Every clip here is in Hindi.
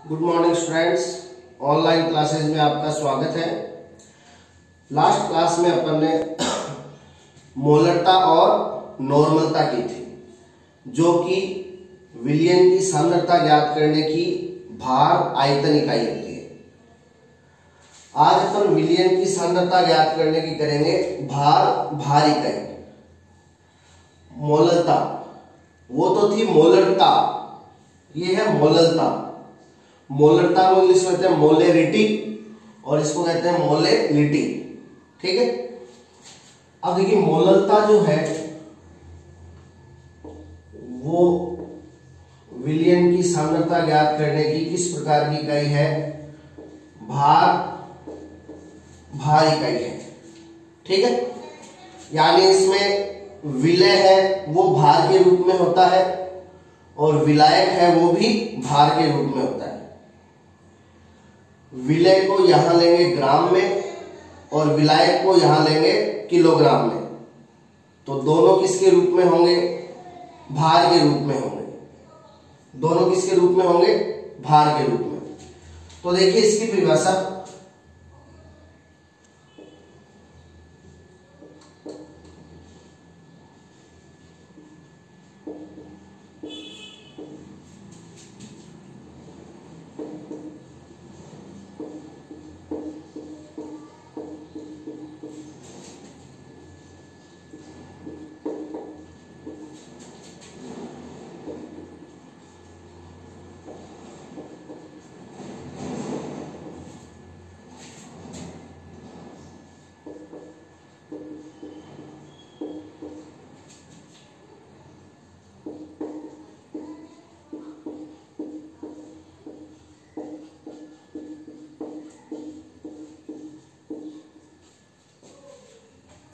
Good morning students, online classes में आपका स्वागत है। लास्ट क्लास में अपन ने मोलरता और नॉर्मलता की थी, जो कि विलयन की सांद्रता ज्ञात करने की भार आयतन इकाई होती है। आज अपन विलयन की सांद्रता ज्ञात करने की करेंगे भार इकाई। मोलरता वो तो थी मोलरता, ये है मोलरता। मोलरता को इंग्लिश में कहते हैं मोलेरिटी और इसको कहते हैं मोलेलिटी। ठीक है, अब देखिए मोलरता जो है वो विलयन की सांद्रता ज्ञात करने की किस प्रकार की इकाई है? भार इकाई है। ठीक है, यानी इसमें विलय है वो भार के रूप में होता है और विलायक है वो भी भार के रूप में होता है। विलय को यहां लेंगे ग्राम में और विलायक को यहां लेंगे किलोग्राम में, तो दोनों किसके रूप में होंगे? भार के रूप में होंगे। दोनों किसके रूप में होंगे? भार के रूप में। तो देखिए इसकी परिभाषा,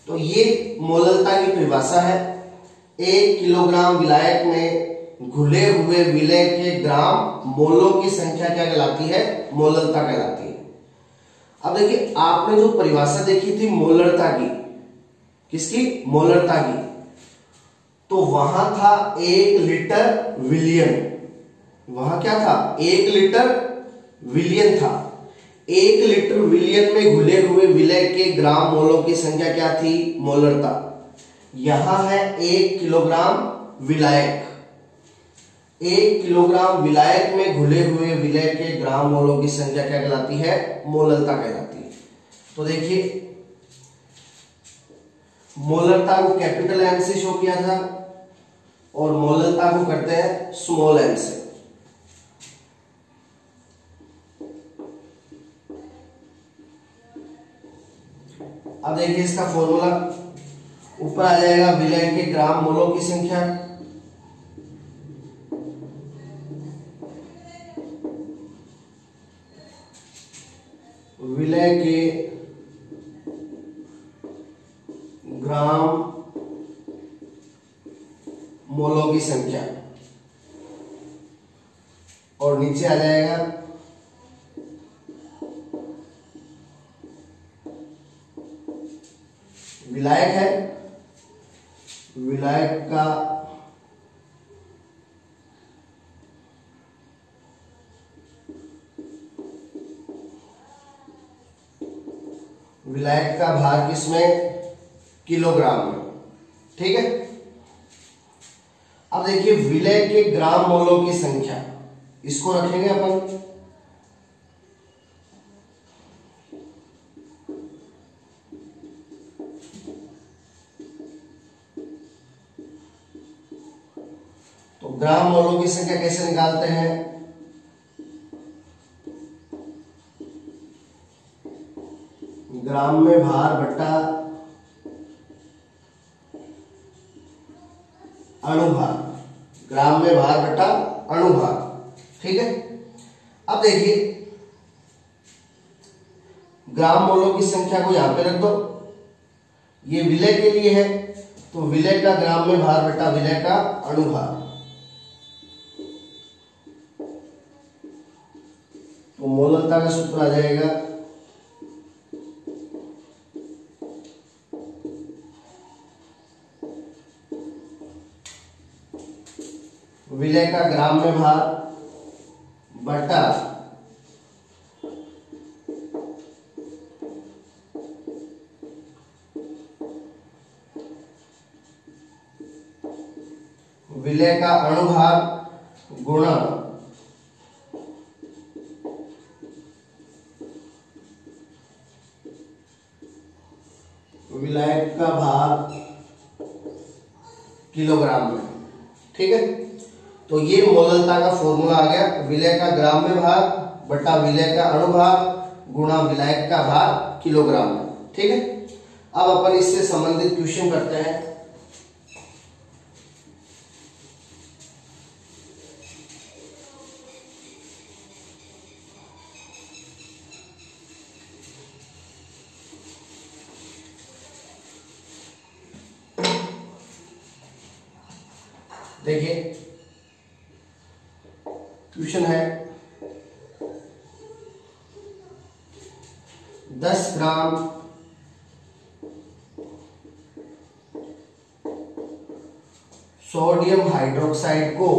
तो ये मोलरता की परिभाषा है। 1 किलोग्राम विलायक में घुले हुए विलय के ग्राम मोलों की संख्या क्या कहलाती है? मोलरता कहलाती है। अब देखिए आपने जो परिभाषा देखी थी मोलरता की, किसकी? मोलरता की, तो वहां था 1 लीटर विलियन। वहां क्या था? 1 लीटर विलियन था। 1 लीटर विलियन में घुले हुए विलय के ग्राम मोलों की संख्या क्या थी? मोलरता। यहां है 1 किलोग्राम विलायक। 1 किलोग्राम विलायक में घुले हुए विलय के ग्राम मोलों की संख्या क्या कहलाती है? मोलरता कहलाती है। तो देखिए मोलरता को कैपिटल एम से शो किया था और मोलरता को करते हैं स्मॉल एम से। अब देखिए इसका फॉर्मूला ऊपर आ जाएगा, विलय के ग्राम मोलों की संख्या विलय के ग्राम मोलों की संख्या, और नीचे आ जाएगा विलायक है, विलायक का भार किसमें? किलोग्राम में। ठीक है, अब देखिए विलय के ग्राम मोलों की संख्या, इसको रखेंगे अपन तो ग्राम मोलों की संख्या कैसे निकालते हैं? ग्राम में भार बट्टा अणुभार। ग्राम में भार बट्टा अणुभार। ठीक है, अब देखिए ग्राम मोलों की संख्या को यहां पे रख दो। ये विलय के लिए है, तो विलय का ग्राम में भार बट्टा विलय का अणुभार, तो मोलरता का सूत्र आ जाएगा विलय का ग्राम में भार बटा विलय का अणुभार गुणा विलायक का भार किलोग्राम में। ठीक है, तो ये मोललता का फॉर्मूला आ गया, विलय का ग्राम में भार बटा विलय का अणुभार गुणा विलायक का भार किलोग्राम में। ठीक है, अब अपन इससे संबंधित क्वेश्चन करते हैं। देखिए क्वेश्चन है 10 ग्राम सोडियम हाइड्रोक्साइड को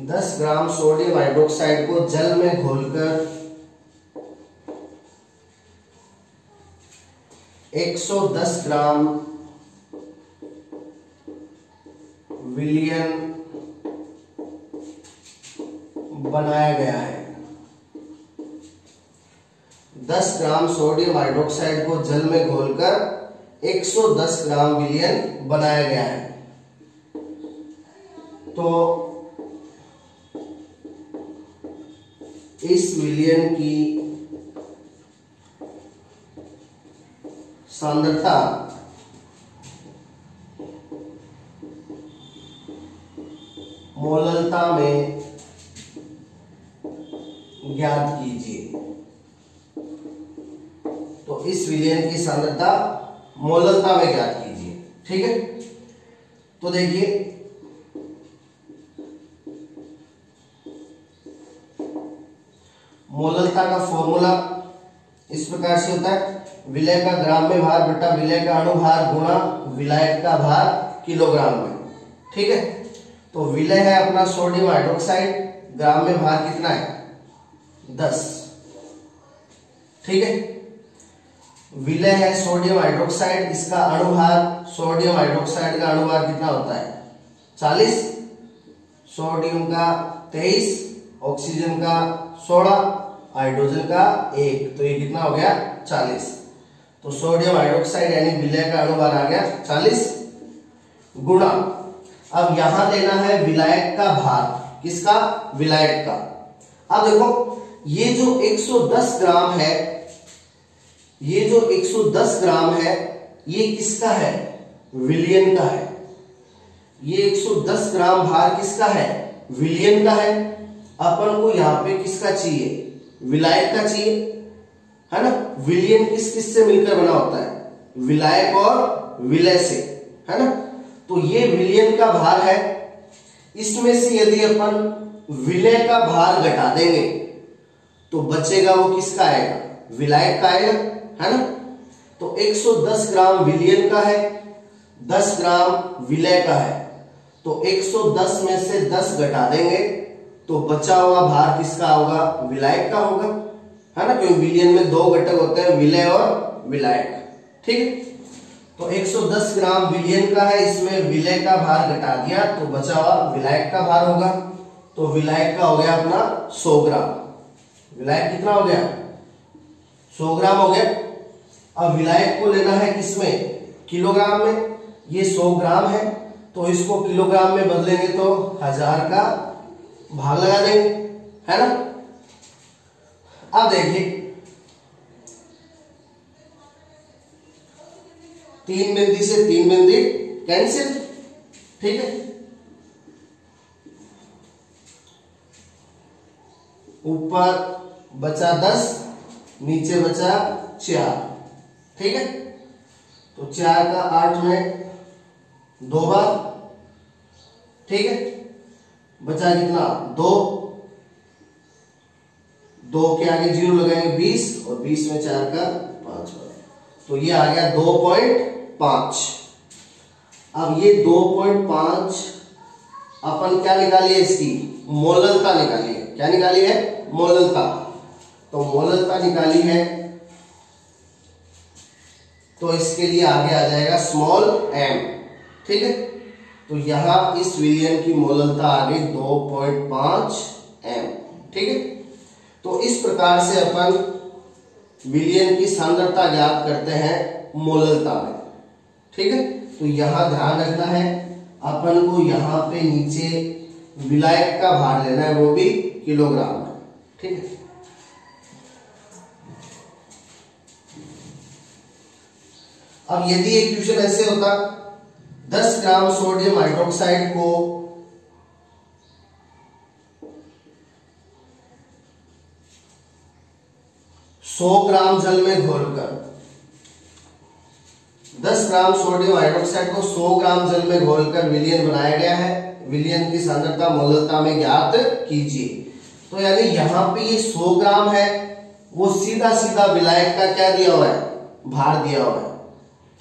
दस ग्राम सोडियम हाइड्रोक्साइड को जल में घोलकर 110 ग्राम विलयन बनाया गया है। 10 ग्राम सोडियम हाइड्रोक्साइड को जल में घोलकर 110 ग्राम विलयन बनाया गया है। तो इस विलयन की सांद्रता मोललता में ज्ञात कीजिए। तो इस विलयन की सांद्रता मोललता में ज्ञात कीजिए। ठीक है, तो देखिए मोललता का फॉर्मूला इस प्रकार से होता है, विलय का ग्राम में भार बटा विलय का अणुभार गुणा विलायक का भार किलोग्राम में। ठीक है, तो विलय है अपना सोडियम हाइड्रोक्साइड, ग्राम में भार कितना है 10। ठीक है, विलय है सोडियम हाइड्रोक्साइड, इसका अणुभार सोडियम हाइड्रोक्साइड का अणुभार कितना होता है 40, सोडियम का 23, ऑक्सीजन का 16, हाइड्रोजन का 1, तो ये कितना हो गया 40। तो सोडियम हाइड्रोक्साइड यानी विलय का अणुभार आ गया 40 गुणा, अब यहां लेना है विलायक का भार, किसका विलायक का। अब देखो ये जो 110 ग्राम है, ये जो 110 ग्राम है ये किसका है विलयन का है। ये 110 ग्राम भार किसका है विलयन का है। अपन को यहां पे किसका चाहिए विलायक का चाहिए, है ना। विलयन किस किस से मिलकर बना होता है विलायक और विलय से, है ना। तो ये विलयन का भार है, इसमें से यदि अपन विलय का भार घटा देंगे तो बचेगा वो किसका आएगा विलायक का आएगा, है ना। तो 110 ग्राम विलयन का है, 10 ग्राम विलय का है, तो 110 में से 10 घटा देंगे तो बचा हुआ भार किसका होगा विलायक का होगा, है ना, क्योंकि विलयन में 2 घटक होते हैं विलय और विलायक। ठीक है, तो 110 ग्राम विलयन का है, इसमें विलय का भार घटा दिया तो बचा हुआ विलायक का भार होगा। तो विलायक का हो गया अपना 100 ग्राम, विलायक कितना हो गया 100 ग्राम हो गया। अब विलायक को लेना है किसमें किलोग्राम में, ये 100 ग्राम है तो इसको किलोग्राम में बदलेंगे तो 1000 का भाग लगा देंगे, है ना। अब देखिए 3 बिंदी से 3 बिंदी कैंसिल। ठीक है, ऊपर बचा 10, नीचे बचा 4। ठीक है, तो 4 का 8 में 2 बार। ठीक है, बचा कितना 2, 2 के आगे 0 लगाएंगे 20 और 20 में 4 का 5 तो ये आ गया 2.5। अब ये 2.5 अपन क्या निकाली है, इसकी मोललता निकाली है। क्या निकाली है? मोललता। तो मोललता निकाली है तो इसके लिए आगे आ जाएगा स्मॉल m। ठीक है, तो यहां इस विलयन की मोललता आ गई 2.5 m। ठीक है, तो इस प्रकार से अपन विलयन की सांद्रता ज्ञात करते हैं मोललता में। ठीक है, तो यहां ध्यान रखना है अपन को, यहां पे नीचे विलायक का भार लेना है, वो भी किलोग्राम में। ठीक है, अब यदि एक क्वेश्चन ऐसे होता 10 ग्राम सोडियम हाइड्रोक्साइड को 100 ग्राम जल में घोलकर, 10 ग्राम सोडियम हाइड्रोक्साइड को 100 ग्राम जल में घोलकर विलयन बनाया गया है, विलयन की सांद्रता मोललता में ज्ञात कीजिए। तो यानी यहां पे ये 100 ग्राम है, वो सीधा सीधा विलायक का क्या दिया हुआ है, भार दिया हुआ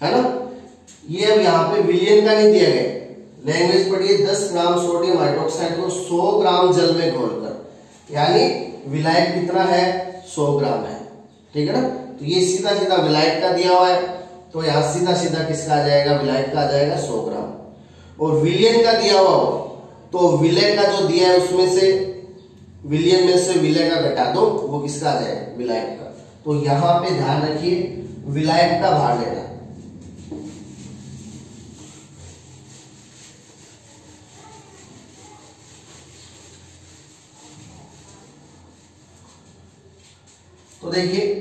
है ना। ये अब यहाँ पे विलयन का नहीं दिया गया। लैंग्वेज पढ़िए, 10 ग्राम सोडियम हाइड्रोक्साइड को 100 ग्राम जल में घोलकर, यानी विलायक कितना है, 100 ग्राम है। ठीक है ना, तो ये सीधा सीधा विलायक का दिया हुआ है, तो यहाँ सीधा सीधा किसका आ जाएगा, विलायक का आ जाएगा 100 ग्राम। और विलयन का दिया हुआ हो तो विलय का जो दिया है उसमें से, विलयन में से विलय का घटा दो, वो किसका आ जाएगा, विलायक का। तो यहां पे ध्यान रखिए विलायक का भार लेना। तो देखिए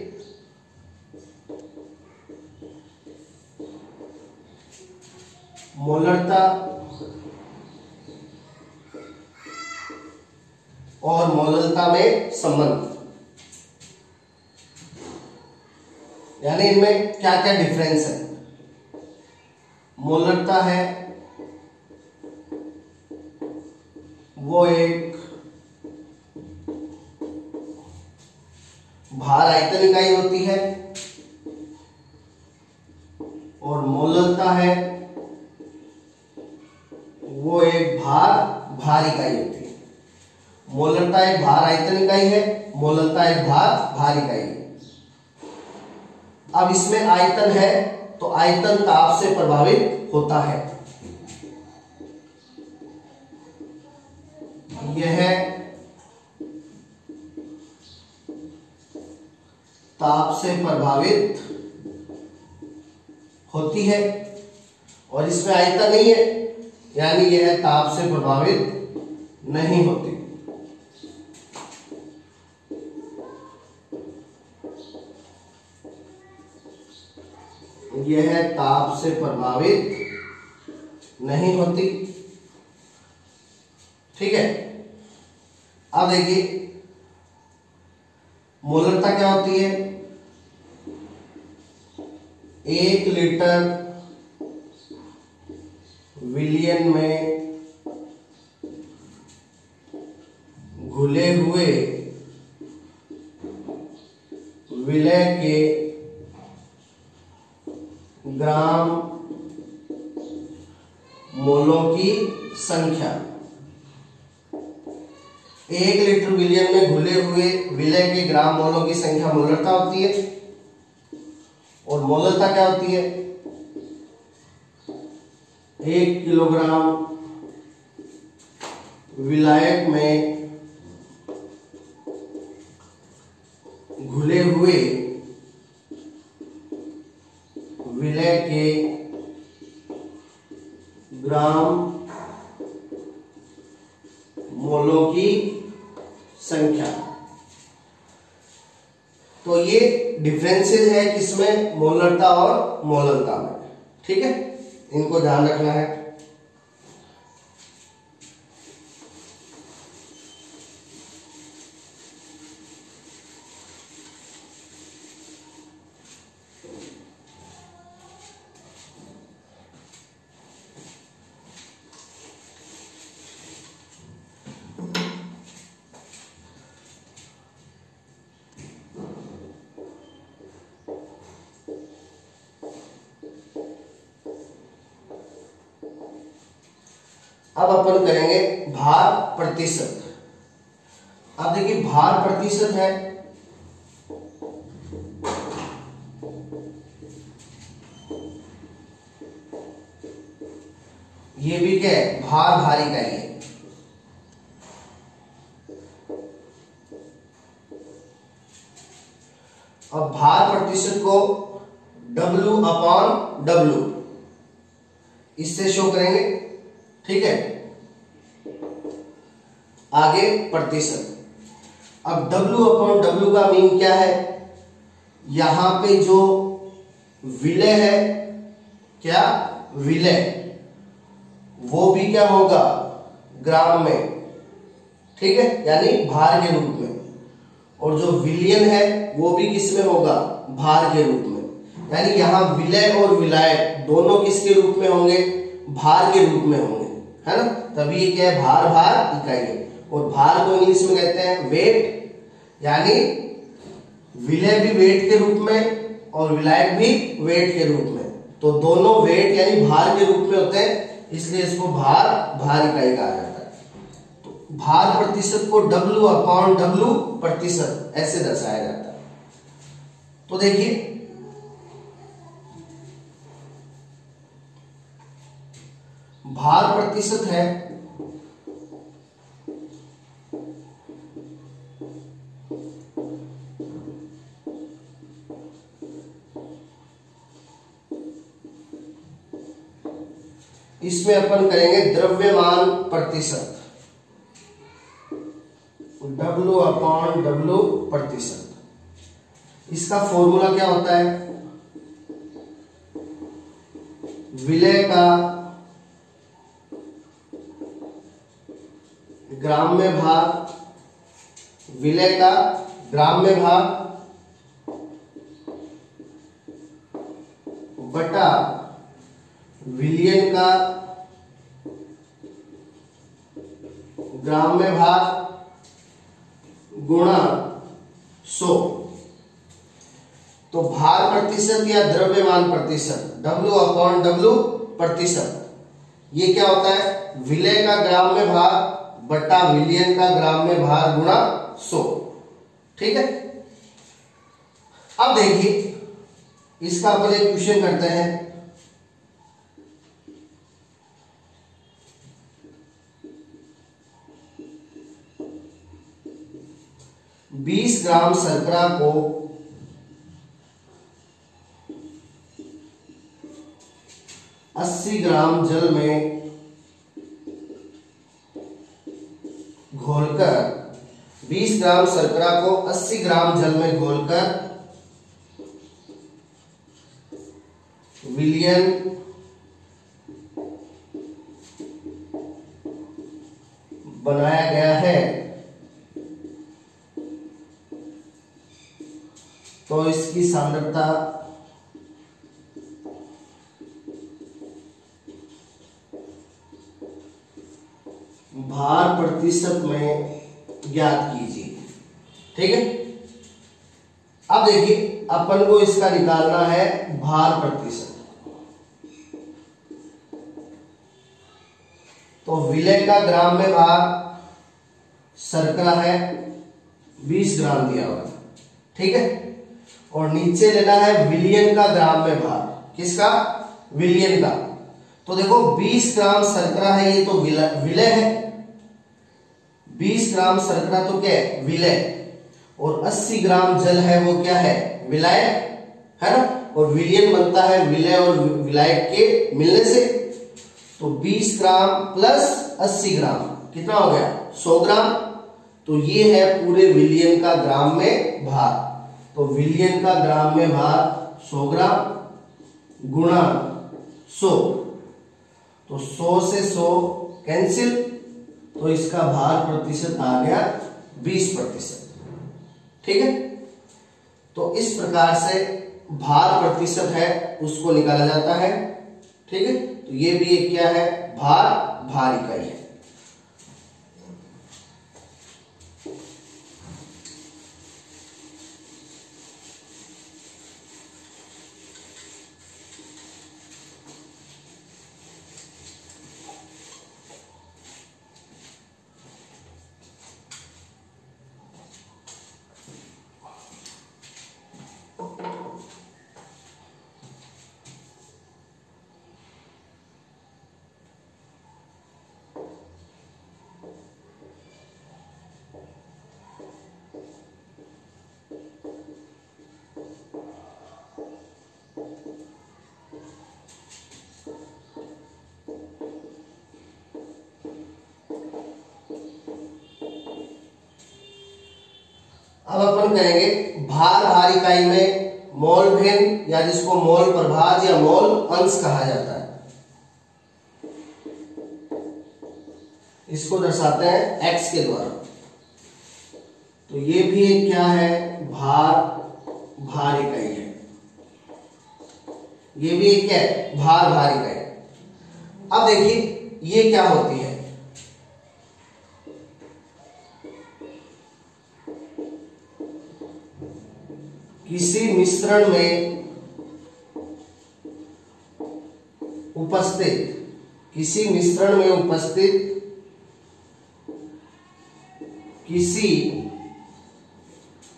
मोलरता और मोललता में संबंध, यानी इनमें क्या क्या डिफरेंस है। मोलरता है वो एक भार आयतन इकाई होती है, और मोललता है वो एक भार इकाई होती है। मोललता एक भार आयतन इकाई है, मोललता एक भार इकाई है। अब इसमें आयतन है तो आयतन ताप से प्रभावित होता है। यह ताप से प्रभावित होती है, और इसमें आयतन नहीं है, यानी यह ताप से प्रभावित नहीं होती। यह ताप से प्रभावित नहीं होती। ठीक है, अब देखिए मोलरता क्या होती है, 1 लीटर विलयन में घुले हुए विलय के ग्राम मोलों की संख्या। 1 लीटर विलयन में घुले हुए विलय के ग्राम मोलों की संख्या मोलरता होती है। और मोलरता क्या होती है, 1 किलोग्राम विलायक में घुले हुए विलय के ग्राम मोलों की संख्या। तो ये डिफरेंसेस है किसमें, मोलरता और मोललता में। ठीक है, इनको ध्यान रखना है। अब अपन करेंगे भार प्रतिशत। अब देखिए भार प्रतिशत है, ये भी क्या है, भार भारी का ही है। अब भार प्रतिशत को W/W इससे शो करेंगे, ठीक है। आगे प्रतिशत। अब W/W का मीन क्या है, यहां पे जो विलय है, क्या विलय, वो भी क्या होगा, ग्राम में, ठीक है, यानी भार के रूप में। और जो विलयन है वो भी किस में होगा, भार के रूप में। यानी यहां विलय और विलायक दोनों किसके रूप में होंगे, भार के रूप में होंगे, है ना। तभी ये क्या है, भार भार इकाई है। और भार को इंग्लिश में कहते हैं वेट, यानी विलय भी वेट के रूप में और विलायक भी वेट के रूप में। तो दोनों वेट यानी भार के रूप में होते हैं, इसलिए इसको भार भार इकाई कहा जाता है। तो भार प्रतिशत को W/W प्रतिशत ऐसे दर्शाया जाता है। तो देखिए भार प्रतिशत है इसमें अपन करेंगे द्रव्यमान प्रतिशत, W/W प्रतिशत। इसका फॉर्मूला क्या होता है, विलय का ग्राम में भाग, विलय का ग्राम में भाग बटा विलयन का ग्राम में भाग गुणा 100। तो भार प्रतिशत या द्रव्यमान प्रतिशत W/W प्रतिशत, ये क्या होता है, विलय का ग्राम में भाग बटा विलयन का ग्राम में भार गुणा 100, ठीक है। अब देखिए इसका अपन एक क्वेश्चन करते हैं। बीस ग्राम शर्करा को 80 ग्राम जल में घोलकर, 20 ग्राम शर्करा को 80 ग्राम जल में घोलकर विलयन बनाया गया है, तो इसकी सांद्रता भार प्रतिशत में ज्ञात कीजिए, ठीक है। अब देखिए अपन को इसका निकालना है भार प्रतिशत। तो विलय का ग्राम में भार शर्करा है 20 ग्राम दिया हुआ, ठीक है। और नीचे लेना है विलयन का ग्राम में भार, किसका, विलयन का। तो देखो 20 ग्राम शर्करा है, ये तो विलय है, 20 ग्राम शर्करा तो क्या है, विलय, और 80 ग्राम जल है वो क्या है, विलायक, है ना। और विलयन बनता है विलय और विलायक के मिलने से। तो 20 ग्राम प्लस 80 ग्राम कितना हो गया, 100 ग्राम। तो ये है पूरे विलयन का ग्राम में भार। तो विलयन का ग्राम में भार 100 ग्राम गुणा 100, तो 100 से 100 कैंसिल, तो इसका भार प्रतिशत आ गया 20%, ठीक है। तो इस प्रकार से भार प्रतिशत है उसको निकाला जाता है, ठीक है। तो ये भी एक क्या है, भार भार इकाई है। अब अपन करेंगे भार भार इकाई में मोल भिन्न या जिसको मोल प्रभाज या मोल अंश कहा जाता है, इसको दर्शाते हैं x के द्वारा। तो ये भी एक क्या है, भार भार इकाई है। ये भी एक क्या है, भार भार इकाई। अब देखिए ये क्या होती है, किसी मिश्रण में उपस्थित, किसी मिश्रण में उपस्थित किसी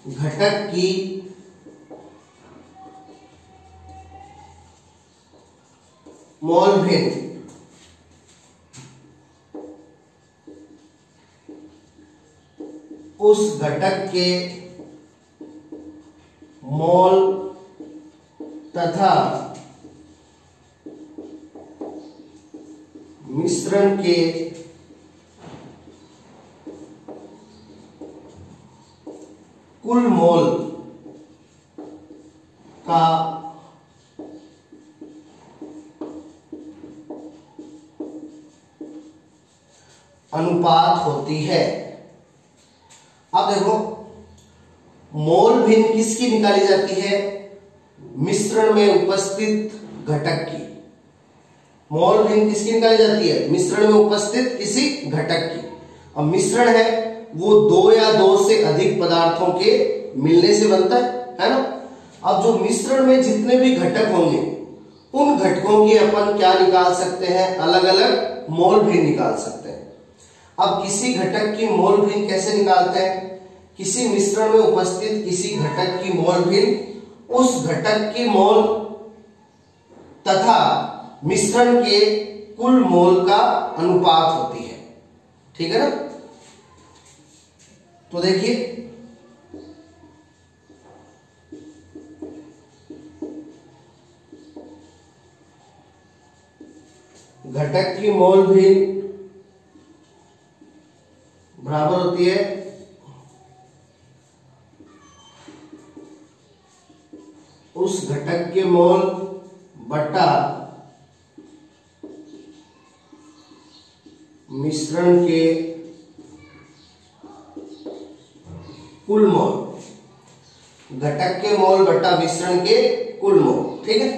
घटक की मोल भिन्न उस घटक के मोल तथा मिश्रण के कुल मोल का अनुपात होती है। अब देखो मोल भिन्न किसकी निकाली जाती है, मिश्रण में उपस्थित घटक की। मोल भिन्न किसकी निकाली जाती है, मिश्रण में उपस्थित किसी घटक की। अब मिश्रण है वो दो या दो से अधिक पदार्थों के मिलने से बनता है ना। अब जो मिश्रण में जितने भी घटक होंगे उन घटकों की अपन क्या निकाल सकते हैं, अलग अलग मोल भिन्न निकाल सकते हैं। अब किसी घटक की मोल भिन्न कैसे निकालते हैं, किसी मिश्रण में उपस्थित किसी घटक की मोल भिन्न उस घटक की मोल तथा मिश्रण के कुल मोल का अनुपात होती है, ठीक है ना। तो देखिए घटक की मोल भिन्न बराबर होती है उस घटक के मोल बटा मिश्रण के कुल मोल। घटक के मोल बटा मिश्रण के कुल मोल, ठीक है।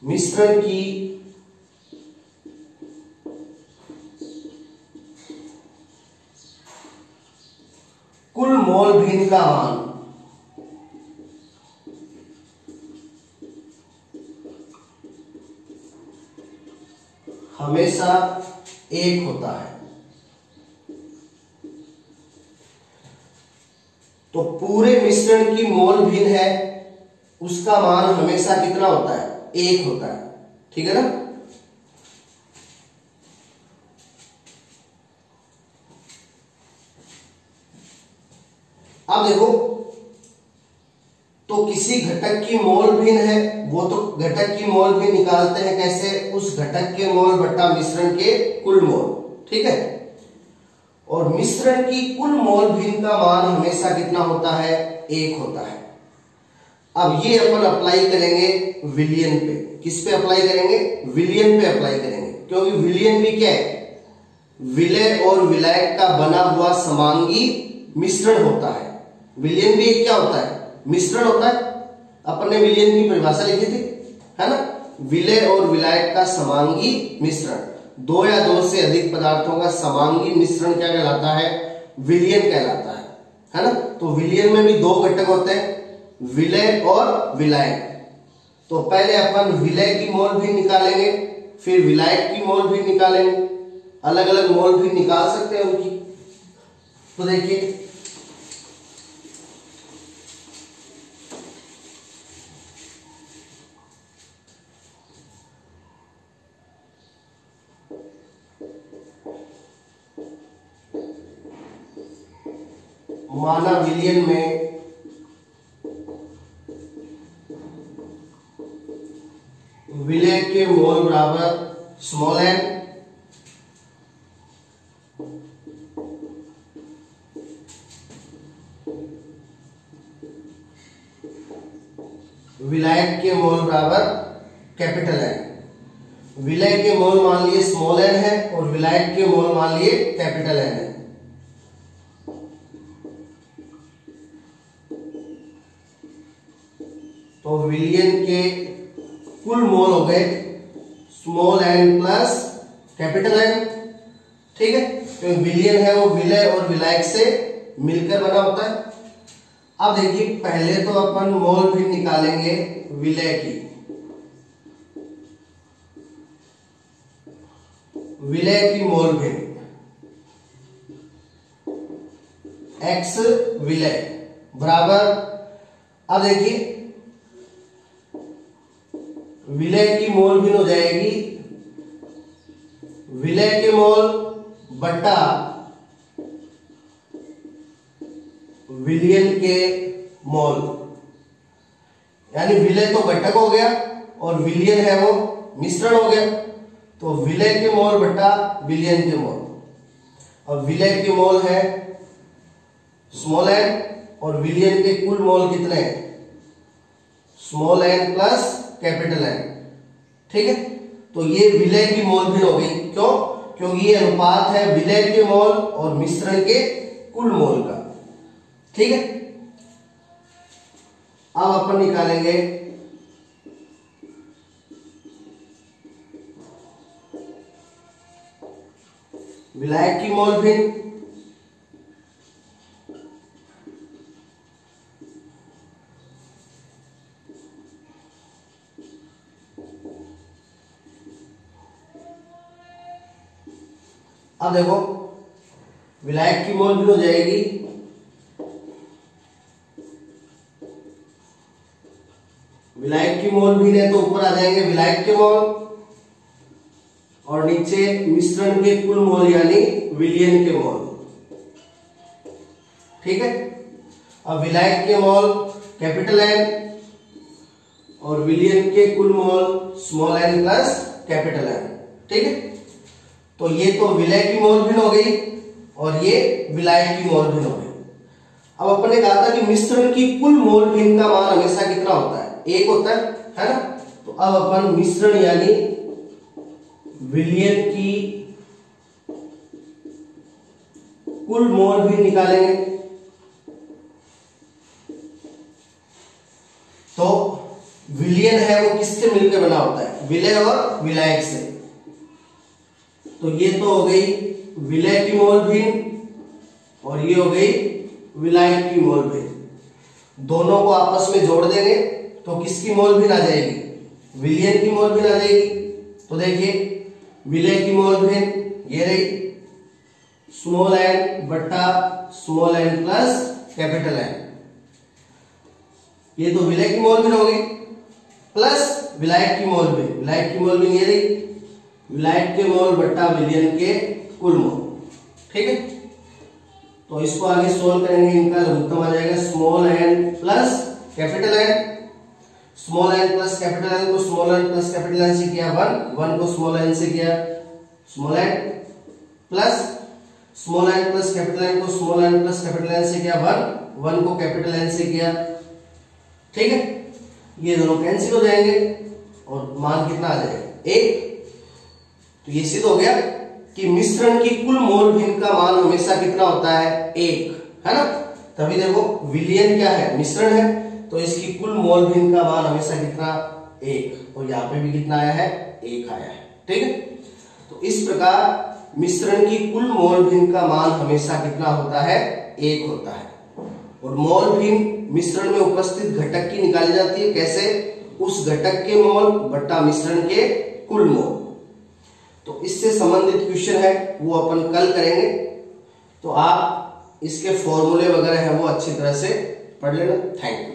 मिश्रण की कुल मोल भिन्न का मान हमेशा एक होता है। तो पूरे मिश्रण की मोल भिन्न है, उसका मान हमेशा कितना होता है, एक होता है, ठीक है ना। अब देखो तो किसी घटक की मोल भिन्न है, वो तो घटक की मोल भिन्न निकालते हैं कैसे, उस घटक के मोल बटा मिश्रण के कुल मोल, ठीक है। और मिश्रण की कुल मोल भिन्न का मान हमेशा कितना होता है, एक होता है। अब ये अपन अप्लाई करेंगे विलयन पे। किस पे अप्लाई करेंगे, विलयन पे अप्लाई करेंगे, क्योंकि विलयन भी क्या है, विलय और विलायक का बना हुआ समांगी मिश्रण होता है। विलयन भी क्या होता है, मिश्रण होता है। अपन ने विलयन की परिभाषा लिखी थी, है ना, विलय और विलायक का समांगी मिश्रण, दो या दो से अधिक पदार्थों का समांगी मिश्रण क्या कहलाता है, विलयन कहलाता है ना। तो विलयन में भी दो घटक होते हैं, विलय और विलायक। तो पहले अपन विलय की मोल भी निकालेंगे, फिर विलायक की मोल भी निकालेंगे, अलग अलग मोल भी निकाल सकते हैं उनकी। तो देखिए माना विलयन में विलय के मोल बराबर स्मॉल n विलायक के मोल बराबर कैपिटल एन। विलय के मोल मान लिए स्मॉल एन है और विलायक के मोल मान लिए कैपिटल एन है। तो विलियन के कुल मोल हो गए small N plus capital N. ठीक है, तो विलियन है वो विलय और विलायक से मिलकर बना होता है। अब देखिए पहले तो अपन मोल भिन्न निकालेंगे विलय की। विलय की मोल भिन्न x विलय बराबर, अब देखिए विलय की मोल भिन्न हो जाएगी विलय के मोल बटा विलियन के मोल, यानी विलय तो घटक हो गया और विलियन है वो मिश्रण हो गया। तो विलय के मोल बटा विलियन के मोल, और विलय के मोल है स्मॉल एन और विलियन के कुल मोल कितने हैं small N plus capital N. ठीक है, तो ये विलय की मोल भिन्न हो गई। क्यों? क्योंकि ये अनुपात है विलय के मोल और मिश्रण के कुल मोल का। ठीक है, अब अपन निकालेंगे विलायक की मोल भिन्न। अब देखो विलायक की मोल भिन्न हो जाएगी विलायक की मोल भिन्न है तो ऊपर आ जाएंगे विलायक के मोल और नीचे मिश्रण के कुल मोल यानी विलियन के मोल। ठीक है, अब विलायक के मोल कैपिटल एन और विलियन के कुल मोल small N plus capital N. ठीक है, तो ये तो विलय की मोल भिन्न हो गई और ये विलायक की मोल भिन्न हो गई। अब अपन ने कहा था कि मिश्रण की कुल मोल भिन्न का मान हमेशा कितना होता है एक होता है ना। तो अब अपन मिश्रण यानी विलियन की कुल मोल भिन्न निकालेंगे। तो विलियन है वो किससे मिलकर बना होता है विलय और विलायक से। तो ये तो हो गई विलय की मोल भिन्न और ये हो गई विलायक की मोल भिन्न। दोनों को आपस में जोड़ देंगे तो किसकी मोल भिन्न आ जाएगी विलियन की मोल भिन्न आ जाएगी। तो देखिए विलय की मोल भिन्न ये रही स्मॉल एन बटा small N plus capital N. ये तो विलय की मोल भिन्न हो गई प्लस विलायक की मोल भिन्न। विलायक की मोल भिन्न ये रही विलायक के मोल बटा विलियन के कुल मोल। ठीक है, तो इसको आगे सोल्व करेंगे, इनका लघुत्तम आ जाएगा small N plus capital N. Small N plus capital N को small N plus capital N से किया 1 को स्मॉल एन से किया small N plus small N plus capital N को small N plus capital N से किया 1 को कैपिटल एन से किया। ठीक है, ये दोनों कैंसिल हो जाएंगे और मान कितना आ जाएगा 1। तो ये सिद्ध हो गया कि मिश्रण की कुल मोल भिन्न का मान हमेशा कितना होता है 1, है ना। तभी देखो विलियन क्या है मिश्रण है तो इसकी कुल मोल भिन्न का मान हमेशा कितना 1 और यहाँ पे भी कितना आया है 1 आया है। ठीक है, तो इस प्रकार मिश्रण की कुल मोल भिन्न का मान हमेशा कितना होता है 1 होता है। और मोल भिन्न मिश्रण में उपस्थित घटक की निकाली जाती है कैसे उस घटक के मोल बटा मिश्रण के कुल मोल। तो इससे संबंधित क्वेश्चन है वो अपन कल करेंगे। तो आप इसके फॉर्मूले वगैरह है वो अच्छी तरह से पढ़ लेना। Thank you.